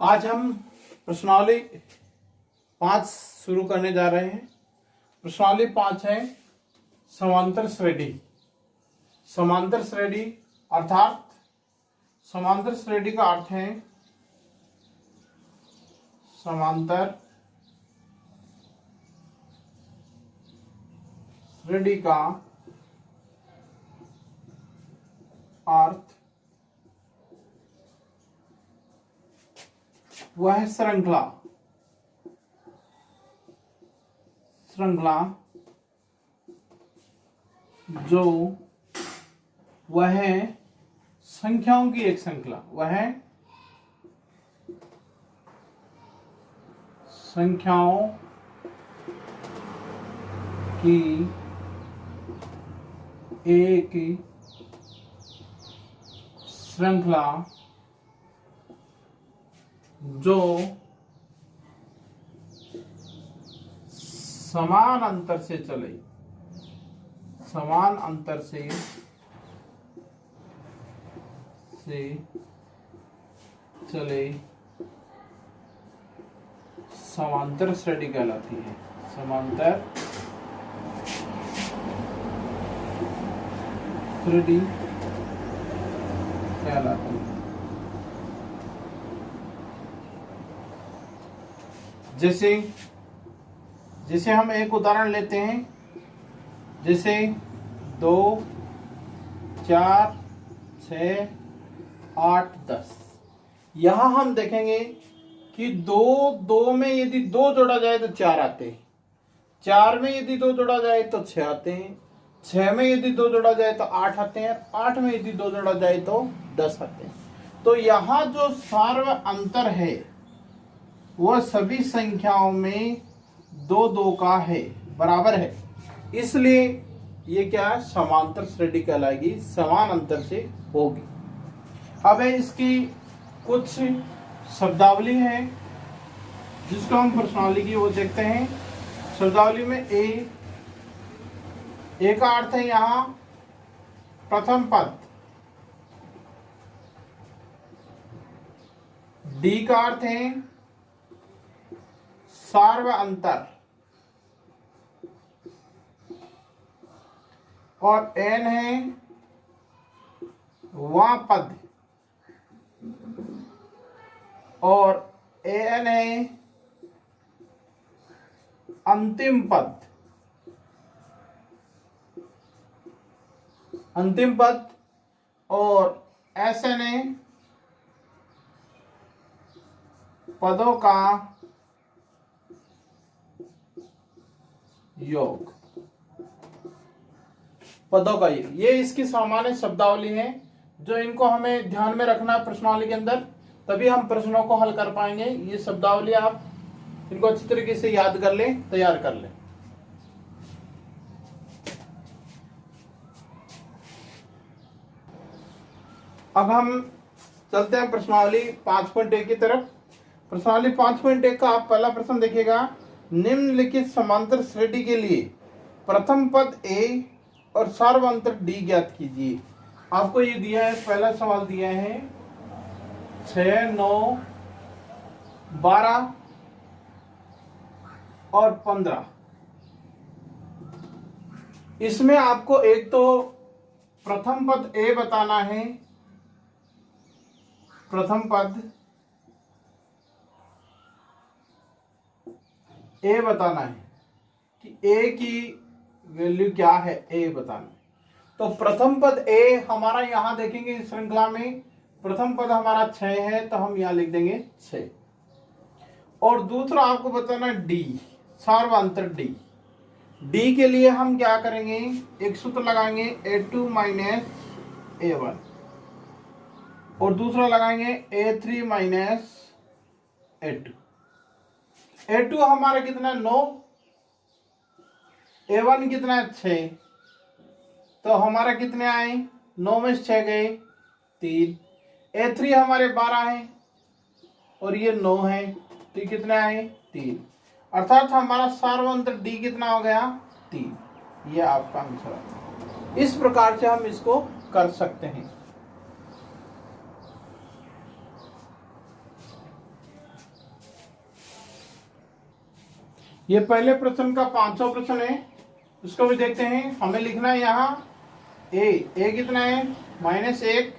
आज हम प्रश्नावली 5 शुरू करने जा रहे हैं। प्रश्नावली 5 है समांतर श्रेणी। समांतर श्रेणी अर्थात समांतर श्रेणी का अर्थ है समांतर श्रेणी का अर्थ वह है श्रृंखला जो वह है संख्याओं की एक श्रृंखला, वह है संख्याओं की एक श्रृंखला जो समान अंतर से चले, समान अंतर से चले समांतर श्रेणी कहलाती है। समांतर श्रेणी कहलाती है। जैसे हम एक उदाहरण लेते हैं, जैसे 2, 4, 6, 8, 10। यहां हम देखेंगे कि दो में यदि 2 जोड़ा जाए तो 4 आते हैं, 4 में यदि 2 जोड़ा जाए तो 6 आते हैं, 6 में यदि 2 जोड़ा जाए तो 8 आते हैं, 8 में यदि 2 जोड़ा जाए तो 10 आते हैं। तो यहाँ जो सार्व अंतर है वह सभी संख्याओं में 2-2 का है, बराबर है। इसलिए ये क्या है, समांतर श्रेणी कहलाएगी, समान अंतर से होगी। अब है इसकी कुछ शब्दावली है जिसको हम प्रश्नावली की वो देखते हैं। शब्दावली में ए का अर्थ है यहाँ प्रथम पद, डी का अर्थ है सार्व अंतर, और एन है वां पद, और एन है अंतिम पद। अंतिम पद और एस एन है पदों का योग, पदों का योग। ये इसकी सामान्य शब्दावली है जो इनको हमें ध्यान में रखना है प्रश्नावली के अंदर, तभी हम प्रश्नों को हल कर पाएंगे। ये शब्दावली आप इनको अच्छी तरीके से याद कर लें, तैयार कर लें। अब हम चलते हैं प्रश्नावली 5.1 की तरफ। प्रश्नावली 5.1 का आप पहला प्रश्न देखिएगा। निम्नलिखित समांतर श्रेणी के लिए प्रथम पद ए और सार्व अंतर डी ज्ञात कीजिए। आपको ये दिया है, पहला सवाल दिया है 6, 9, 12 और 15। इसमें आपको एक तो प्रथम पद ए बताना है, प्रथम पद ए बताना है कि ए की वैल्यू क्या है, ए बताना है। तो प्रथम पद ए हमारा यहां देखेंगे इस श्रृंखला में प्रथम पद हमारा 6 है, तो हम यहां लिख देंगे 6। और दूसरा आपको बताना डी, सार्वांतर डी। डी के लिए हम क्या करेंगे, एक सूत्र लगाएंगे A2 - A1, और दूसरा लगाएंगे A3 - A2। A2 हमारा कितना 9, A1 कितना 6, तो हमारा कितने आए, 9 में 6 गए 3। A3 हमारे 12 है और ये 9 है, तो कितने आए 3। अर्थात हमारा सार्वंतर डी कितना हो गया 3। ये आपका आंसर है। इस प्रकार से हम इसको कर सकते हैं। ये पहले प्रश्न का 500 प्रश्न है, उसको भी देखते हैं। हमें लिखना है यहाँ ए कितना है -1।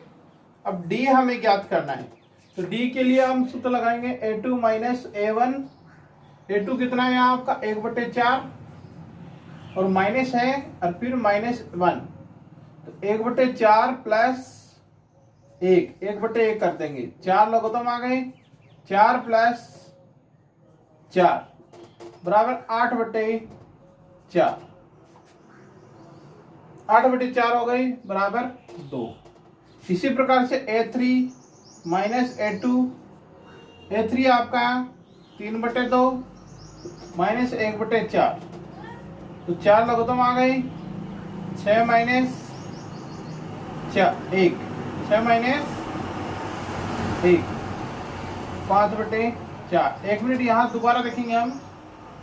अब डी हमें ज्ञात करना है, तो डी के लिए हम सूत्र लगाएंगे A2 माइनस A1। A2 कितना है यहाँ आपका 1/4 और माइनस है और फिर -1, तो 1/4 प्लस 1/1 कर देंगे, 4 लघुत्तम आ गए, 4 प्लस 4 बराबर 8/4। 8/4 हो गई बराबर 2। इसी प्रकार से A3 माइनस A2, A3 आपका 3/2 माइनस 1/4, तो 4 लघुत्तम आ गई, 6 माइनस 1, 6 माइनस 1, 5/4। 1 मिनट यहाँ दोबारा देखेंगे हम,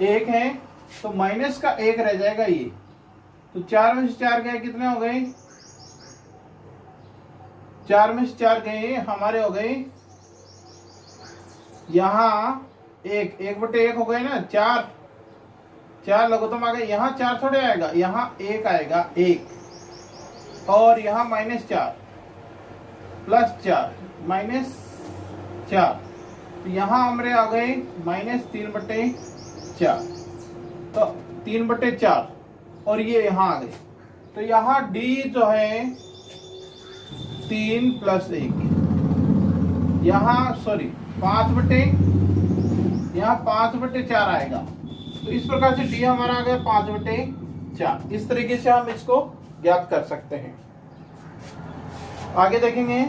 1 है तो माइनस का 1 रह जाएगा ये, तो 4 में से 4 गए, कितने हो गए, 4 में से 4 गए हमारे हो गए यहाँ 1/1 हो गए ना, 4 लघुत्तम आ गए। यहाँ 4 थोड़े आएगा, यहाँ 1 आएगा, 1 और यहाँ -4 प्लस 4 -4, तो यहाँ हमारे आ गए -3/4, तो 3/4 और ये यहाँ आ गए, तो यहाँ डी जो है 3 + 1, यहाँ सॉरी 5/4 आएगा, तो इस प्रकार से डी हमारा आ गया 5/4। इस तरीके से हम इसको ज्ञात कर सकते हैं। आगे देखेंगे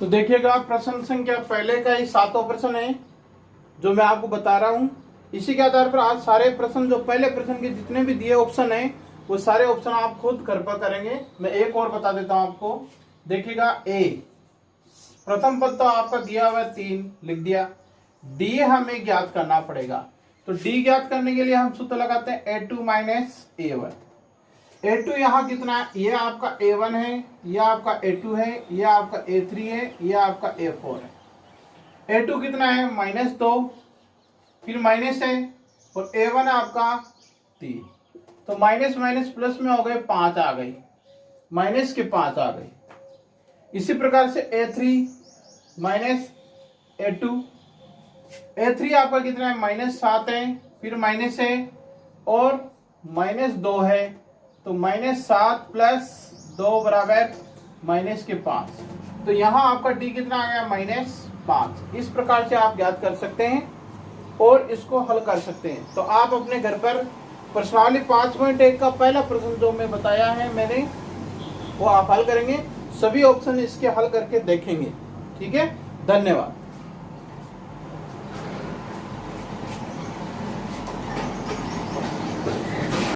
तो देखिएगा प्रश्न संख्या पहले का ही 7वां प्रश्न है जो मैं आपको बता रहा हूं। इसी के आधार पर आज सारे प्रश्न, जो पहले प्रश्न के जितने भी दिए ऑप्शन है, वो सारे ऑप्शन आप खुद घर पर करेंगे। मैं एक और बता देता हूं आपको। देखिएगा ए प्रथम पद तो आपका दिया हुआ 3 लिख दिया। डी हमें ज्ञात करना पड़ेगा, तो डी ज्ञात करने के लिए हम सूत्र लगाते हैं A2 माइनस A1। A2 यहाँ कितना है, ये आपका A1 है, ये आपका A2 है, ये आपका A3 है, ये आपका A4 है। A2 कितना है -2, फिर माइनस है, और A1 आपका 3, तो माइनस माइनस प्लस में हो गए 5 आ गई, माइनस के 5 आ गई। इसी प्रकार से A3 माइनस A2, A3 आपका कितना है -7 है, फिर माइनस है और -2 है, तो -7 + 2 बराबर -5, तो यहाँ आपका डी कितना आ गया -5। इस प्रकार से आप ज्ञात कर सकते हैं और इसको हल कर सकते हैं। तो आप अपने घर पर प्रश्नावली 5.1 का पहला प्रश्न जो मैं बताया है मैंने, वो आप हल करेंगे, सभी ऑप्शन इसके हल करके देखेंगे। ठीक है, धन्यवाद।